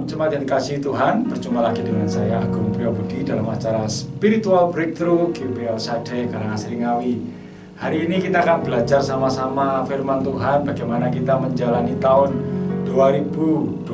Shalom, jemaat yang dikasihi Tuhan. Berjumpa lagi dengan saya Agung Priyobudi dalam acara Spiritual Breakthrough GBL Sade Karangasem Ngawi. Hari ini kita akan belajar sama-sama firman Tuhan, bagaimana kita menjalani tahun 2021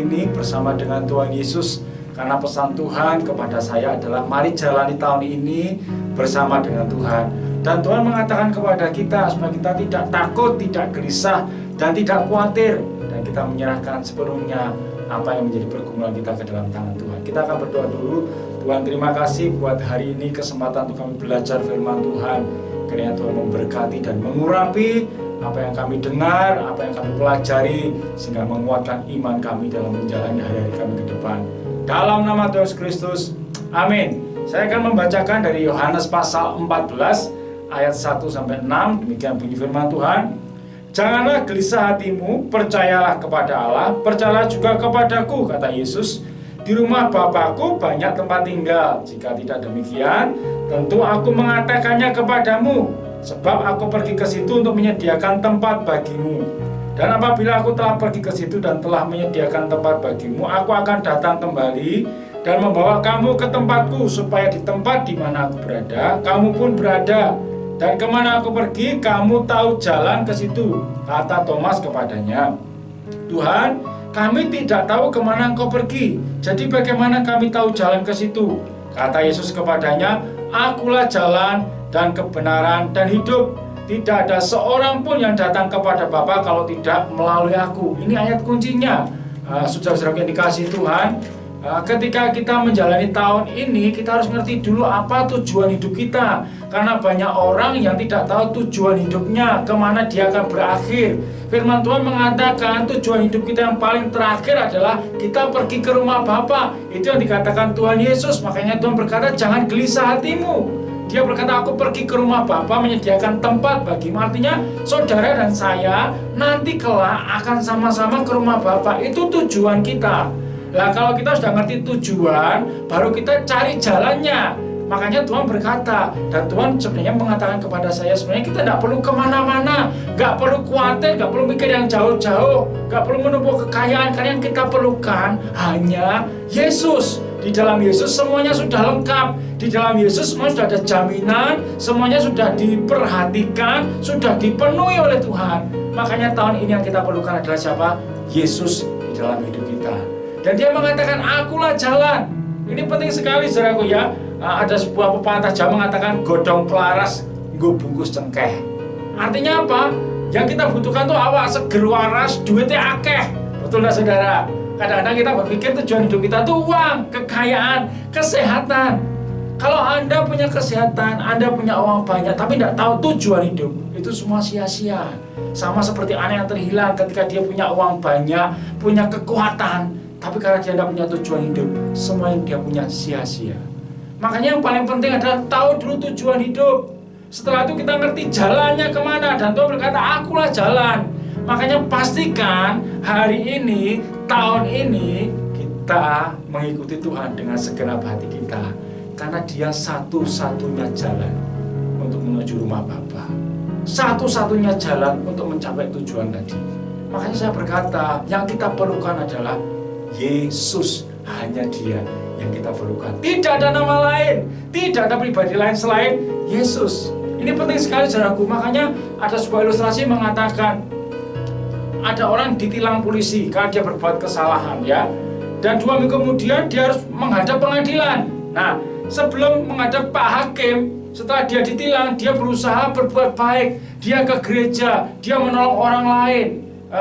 ini bersama dengan Tuhan Yesus. Karena pesan Tuhan kepada saya adalah mari jalani tahun ini bersama dengan Tuhan. Dan Tuhan mengatakan kepada kita supaya kita tidak takut, tidak gelisah, dan tidak khawatir. Dan kita menyerahkan sepenuhnya apa yang menjadi pergumulan kita ke dalam tangan Tuhan. Kita akan berdoa dulu. Tuhan, terima kasih buat hari ini kesempatan untuk kami belajar firman Tuhan. Kiranya Tuhan memberkati dan mengurapi apa yang kami dengar, apa yang kami pelajari, sehingga menguatkan iman kami dalam menjalani hari-hari kami ke depan. Dalam nama Tuhan Yesus Kristus, amin. Saya akan membacakan dari Yohanes pasal 14 ayat 1-6. Demikian bunyi firman Tuhan. Janganlah gelisah hatimu, percayalah kepada Allah, percayalah juga kepadaku, kata Yesus. Di rumah Bapakku banyak tempat tinggal. Jika tidak demikian, tentu aku mengatakannya kepadamu, sebab aku pergi ke situ untuk menyediakan tempat bagimu. Dan apabila aku telah pergi ke situ dan telah menyediakan tempat bagimu, aku akan datang kembali dan membawa kamu ke tempatku, supaya di tempat di mana aku berada, kamu pun berada. Dan kemana aku pergi, kamu tahu jalan ke situ, kata Thomas kepadanya. Tuhan, kami tidak tahu kemana engkau pergi, jadi bagaimana kami tahu jalan ke situ? Kata Yesus kepadanya, akulah jalan dan kebenaran dan hidup. Tidak ada seorang pun yang datang kepada Bapa kalau tidak melalui aku. Ini ayat kuncinya. Saudara-saudara yang dikasihi Tuhan, ketika kita menjalani tahun ini, kita harus ngerti dulu apa tujuan hidup kita. Karena banyak orang yang tidak tahu tujuan hidupnya, kemana dia akan berakhir. Firman Tuhan mengatakan tujuan hidup kita yang paling terakhir adalah kita pergi ke rumah Bapa. Itu yang dikatakan Tuhan Yesus. Makanya Tuhan berkata, jangan gelisah hatimu. Dia berkata, aku pergi ke rumah Bapa menyediakan tempat bagimu. Artinya saudara dan saya nanti kelak akan sama-sama ke rumah Bapa. Itu tujuan kita. Nah, kalau kita sudah ngerti tujuan, baru kita cari jalannya. Makanya Tuhan berkata, dan Tuhan sebenarnya mengatakan kepada saya, sebenarnya kita tidak perlu kemana-mana, gak perlu khawatir, gak perlu mikir yang jauh-jauh, gak perlu menumpuk kekayaan. Karena yang kita perlukan hanya Yesus. Di dalam Yesus semuanya sudah lengkap. Di dalam Yesus semuanya sudah ada jaminan, semuanya sudah diperhatikan, sudah dipenuhi oleh Tuhan. Makanya tahun ini yang kita perlukan adalah siapa? Yesus di dalam hidup kita. Dan dia mengatakan, akulah jalan. Ini penting sekali saudaraku ya. Ada sebuah pepatah Jawa mengatakan, godong pelaras nggo bungkus cengkeh. Artinya apa? Yang kita butuhkan tuh awak seger waras, duitnya akeh. Betul nggak saudara? Kadang-kadang kita berpikir tujuan hidup kita tuh uang, kekayaan, kesehatan. Kalau Anda punya kesehatan, Anda punya uang banyak, tapi tidak tahu tujuan hidup, itu semua sia-sia. Sama seperti anak yang terhilang ketika dia punya uang banyak, punya kekuatan, tapi karena dia tidak punya tujuan hidup, semua yang dia punya sia-sia. Makanya yang paling penting adalah tahu dulu tujuan hidup. Setelah itu kita ngerti jalannya kemana. Dan Tuhan berkata, akulah jalan. Makanya pastikan hari ini, tahun ini, kita mengikuti Tuhan dengan segenap hati kita. Karena dia satu-satunya jalan untuk menuju rumah Bapa. Satu-satunya jalan untuk mencapai tujuan tadi. Makanya saya berkata, yang kita perlukan adalah Yesus. Hanya dia yang kita perlukan. Tidak ada nama lain, tidak ada pribadi lain selain Yesus. Ini penting sekali saudaraku. Makanya ada sebuah ilustrasi mengatakan, ada orang ditilang polisi karena dia berbuat kesalahan ya. Dan 2 minggu kemudian dia harus menghadap pengadilan. Nah, sebelum menghadap Pak Hakim, setelah dia ditilang, dia berusaha berbuat baik. Dia ke gereja, dia menolong orang lain,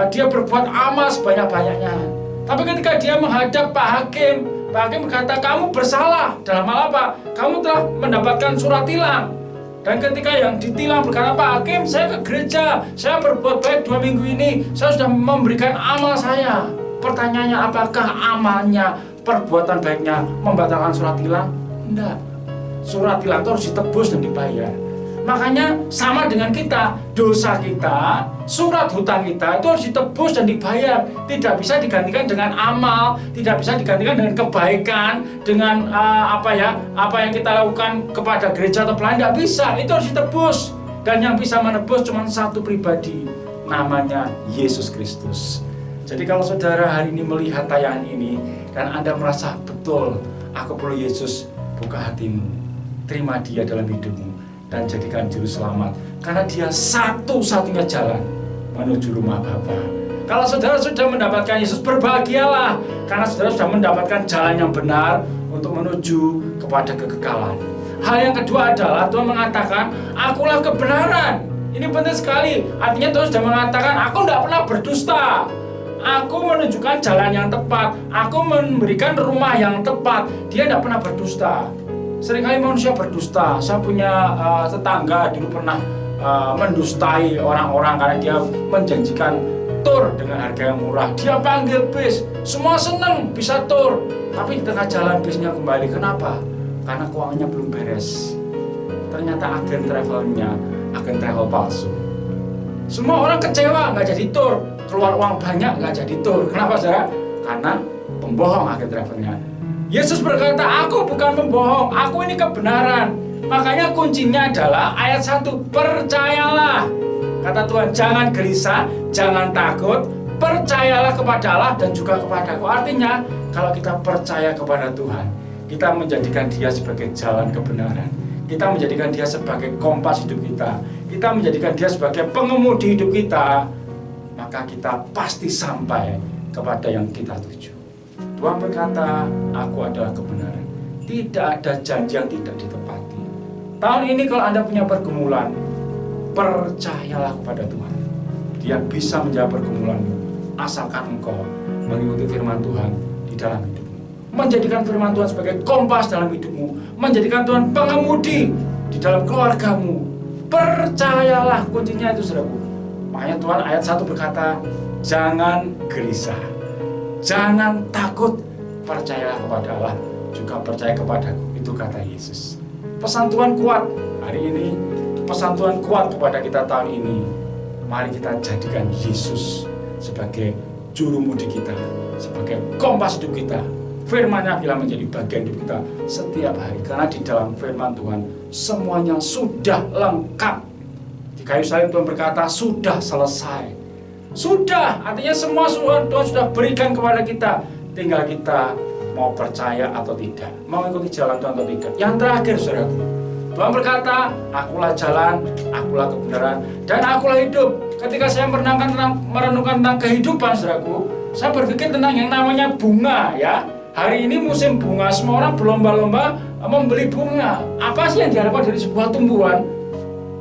dia berbuat amal sebanyak-banyaknya. Tapi ketika dia menghadap Pak Hakim berkata, kamu bersalah. Dalam hal apa? Kamu telah mendapatkan surat tilang. Dan ketika yang ditilang berkata, Pak Hakim, saya ke gereja, saya berbuat baik 2 minggu ini, saya sudah memberikan amal saya. Pertanyaannya, apakah amalnya, perbuatan baiknya membatalkan surat tilang? Tidak. Surat tilang itu harus ditebus dan dibayar. Makanya sama dengan kita, dosa kita, surat hutang kita itu harus ditebus dan dibayar. Tidak bisa digantikan dengan amal, tidak bisa digantikan dengan kebaikan, dengan apa yang kita lakukan kepada gereja atau pelayan. Tidak bisa, itu harus ditebus. Dan yang bisa menebus cuma satu pribadi, namanya Yesus Kristus. Jadi kalau saudara hari ini melihat tayangan ini dan Anda merasa betul, aku perlu Yesus, buka hatimu, terima Dia dalam hidupmu dan jadikan juru selamat, karena Dia satu-satunya jalan menuju rumah Bapa. Kalau saudara sudah mendapatkan Yesus, berbahagialah, karena saudara sudah mendapatkan jalan yang benar untuk menuju kepada kekekalan. Hal yang kedua adalah Tuhan mengatakan, akulah kebenaran. Ini penting sekali. Artinya Tuhan sudah mengatakan, aku tidak pernah berdusta. Aku menunjukkan jalan yang tepat. Aku memberikan rumah yang tepat. Dia tidak pernah berdusta. Seringkali manusia berdusta. Saya punya tetangga dulu pernah mendustai orang-orang karena dia menjanjikan tur dengan harga yang murah. Dia panggil bis. Semua senang bisa tur. Tapi di tengah jalan bisnya kembali. Kenapa? Karena keuangannya belum beres. Ternyata agen travel palsu. Semua orang kecewa, nggak jadi tur. Keluar uang banyak, nggak jadi tur. Kenapa saudara? Karena pembohong agen travelnya. Yesus berkata, aku bukan pembohong, aku ini kebenaran. Makanya kuncinya adalah ayat 1, percayalah. Kata Tuhan, jangan gelisah, jangan takut, percayalah kepada Allah dan juga kepadaku. Artinya, kalau kita percaya kepada Tuhan, kita menjadikan Dia sebagai jalan kebenaran. Kita menjadikan Dia sebagai kompas hidup kita. Kita menjadikan Dia sebagai pengemudi hidup kita. Maka kita pasti sampai kepada yang kita tuju. Tuhan berkata, aku adalah kebenaran. Tidak ada janji yang tidak ditepati. Tahun ini kalau Anda punya pergumulan, percayalah kepada Tuhan. Dia bisa menjawab pergumulanmu, asalkan engkau mengikuti firman Tuhan di dalam hidupmu. Menjadikan firman Tuhan sebagai kompas dalam hidupmu. Menjadikan Tuhan pengemudi di dalam keluargamu. Percayalah, kuncinya itu saudaraku. Makanya Tuhan ayat 1 berkata, jangan gelisah, jangan takut, percayalah kepada Allah, juga percaya kepadaku. Itu kata Yesus. Pesan Tuhan kuat hari ini, pesan Tuhan kuat kepada kita tahun ini. Mari kita jadikan Yesus sebagai jurumudi kita, sebagai kompas hidup kita. Firman-Nya bila menjadi bagian hidup kita setiap hari. Karena di dalam firman Tuhan semuanya sudah lengkap. Di kayu salib Tuhan berkata sudah selesai. Sudah, artinya semua Tuhan sudah berikan kepada kita. Tinggal kita mau percaya atau tidak, mau ikuti jalan Tuhan atau tidak. Yang terakhir saudaraku, Tuhan berkata, akulah jalan, akulah kebenaran, dan akulah hidup. Ketika saya merenungkan tentang kehidupan saudaraku, saya berpikir tentang yang namanya bunga ya. Hari ini musim bunga, semua orang berlomba-lomba membeli bunga. Apa sih yang diharapkan dari sebuah tumbuhan?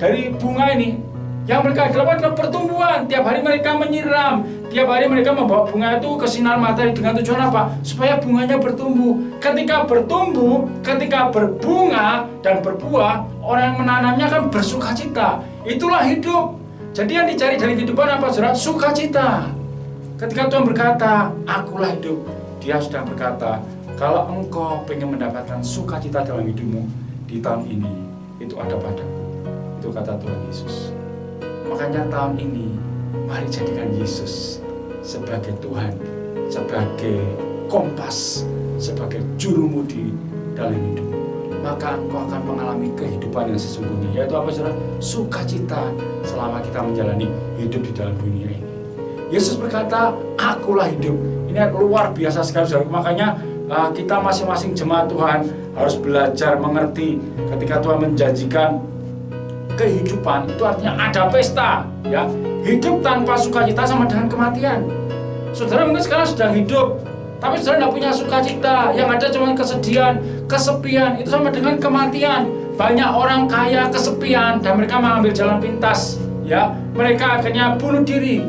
Dari bunga ini, yang mereka harapkan adalah pertumbuhan. Tiap hari mereka menyiram, tiap hari mereka membawa bunga itu ke sinar matahari dengan tujuan apa? Supaya bunganya bertumbuh. Ketika bertumbuh, ketika berbunga dan berbuah, orang yang menanamnya akan bersukacita. Itulah hidup. Jadi yang dicari dari kehidupan apa saudara? Sukacita. Ketika Tuhan berkata, akulah hidup, Dia sudah berkata, kalau engkau ingin mendapatkan sukacita dalam hidupmu di tahun ini, itu ada padaku. Itu kata Tuhan Yesus. Makanya tahun ini, mari jadikan Yesus sebagai Tuhan, sebagai kompas, sebagai jurumudi dalam hidupmu. Maka engkau akan mengalami kehidupan yang sesungguhnya, yaitu apa saudara? Sukacita selama kita menjalani hidup di dalam dunia ini. Yesus berkata, akulah hidup. Ini luar biasa sekali saudara. Makanya kita masing-masing jemaat Tuhan harus belajar mengerti ketika Tuhan menjanjikan kehidupan itu artinya ada pesta ya. Hidup tanpa sukacita sama dengan kematian. Saudara mungkin sekarang sedang hidup tapi saudara tidak punya sukacita, yang ada cuma kesedihan, kesepian, itu sama dengan kematian. Banyak orang kaya kesepian dan mereka mengambil jalan pintas ya. Mereka akhirnya bunuh diri.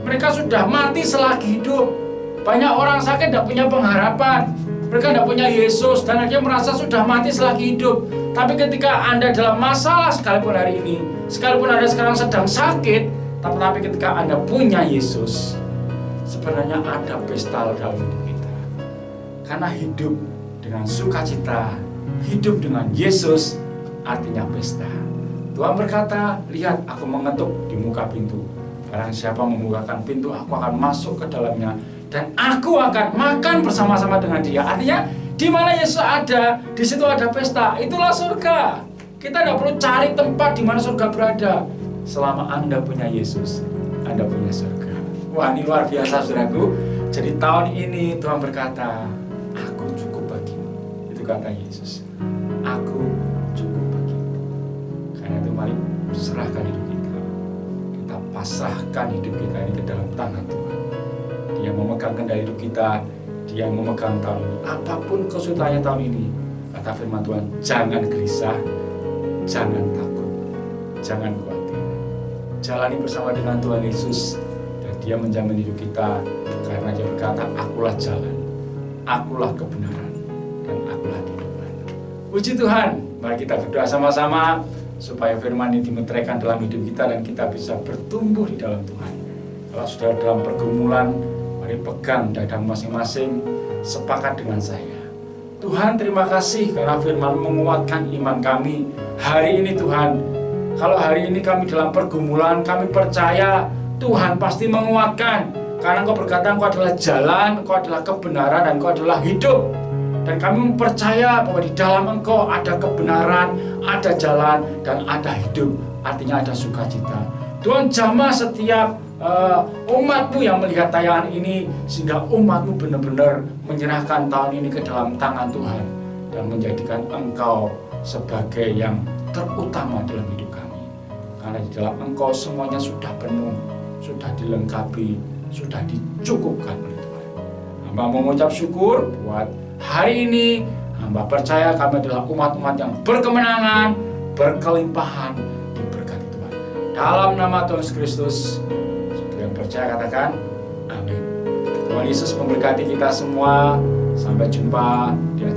Mereka sudah mati selagi hidup. Banyak orang sakit tidak punya pengharapan. Mereka tidak punya Yesus dan akhirnya merasa sudah mati selagi hidup. Tapi ketika Anda dalam masalah sekalipun hari ini, sekalipun Anda sekarang sedang sakit, tapi ketika Anda punya Yesus, sebenarnya ada pesta dalam hidup kita. Karena hidup dengan sukacita, hidup dengan Yesus artinya pesta. Tuhan berkata, lihat aku mengetuk di muka pintu. Barang siapa membukakan pintu, aku akan masuk ke dalamnya dan aku akan makan bersama-sama dengan dia. Artinya di mana Yesus ada, di situ ada pesta. Itulah surga. Kita tidak perlu cari tempat di mana surga berada. Selama Anda punya Yesus, Anda punya surga. Wah, ini luar biasa saudaraku. Jadi tahun ini Tuhan berkata, aku cukup bagimu. Itu kata Yesus, aku cukup bagimu. Karena itu mari serahkan hidup kita. Kita pasrahkan hidup kita ini ke dalam tangan Tuhan. Dia memegang kendali hidup kita. Dia memegang tahun ini. Apapun kesulitannya tahun ini, kata firman Tuhan, jangan gelisah, jangan takut, jangan khawatir. Jalani bersama dengan Tuhan Yesus, dan Dia menjamin hidup kita. Karena Dia berkata, akulah jalan, akulah kebenaran, dan akulah kehidupan. Puji Tuhan. Mari kita berdoa sama-sama supaya firman ini dimeteraikan dalam hidup kita dan kita bisa bertumbuh di dalam Tuhan. Kalau sudah dalam pergumulan, mari pegang dadamu masing-masing, sepakat dengan saya. Tuhan, terima kasih karena firman menguatkan iman kami hari ini Tuhan. Kalau hari ini kami dalam pergumulan, kami percaya Tuhan pasti menguatkan. Karena Engkau berkata Engkau adalah jalan, Engkau adalah kebenaran, dan Engkau adalah hidup. Dan kami percaya bahwa di dalam Engkau ada kebenaran, ada jalan, dan ada hidup. Artinya ada sukacita. Tuhan, jamah setiap umat-Mu yang melihat tayangan ini, sehingga umat-Mu benar-benar menyerahkan tahun ini ke dalam tangan Tuhan dan menjadikan Engkau sebagai yang terutama dalam hidup kami. Karena di dalam Engkau semuanya sudah penuh, sudah dilengkapi, sudah dicukupkan oleh Tuhan. Hamba mengucap syukur buat hari ini. Hamba percaya kami adalah umat-umat yang berkemenangan, berkelimpahan, diberkati Tuhan. Dalam nama Tuhan Yesus Kristus, yang percaya katakan amin. Tuhan Yesus memberkati kita semua. Sampai jumpa di